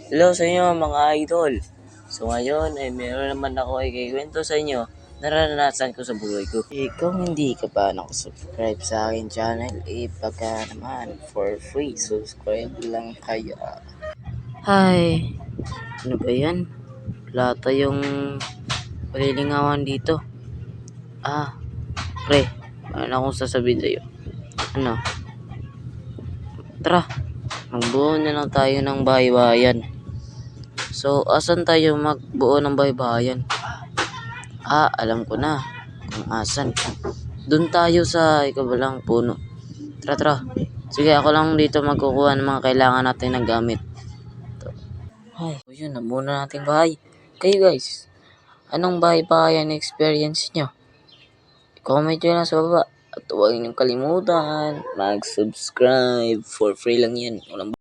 Hello sa inyo mga idol. So ngayon ay meron naman ako ay ikikwento sa inyo naranasan ko sa buhay ko. Kung hindi ka pa nakasubscribe sa akin channel, ipagka naman for free, subscribe lang kayo. Hi, ano ba yan? Wala tayong palilingawan dito. Pre, ano akong sasabihin sa'yo? Ano? Tara, magbuo na lang tayo ng bahay-bahayan. So, asan tayo magbuo ng bahay-bahayan? Alam ko na kung asan. Doon tayo sa ikabalang puno. Tara. Sige, ako lang dito magkukuha ng mga kailangan natin ng gamit. Yun na muna nating bahay. Kayo guys, anong bahay-bahayan experience nyo? Comment nyo lang sa baba. At huwag niyong kalimutan mag-subscribe. For free lang yan. Walang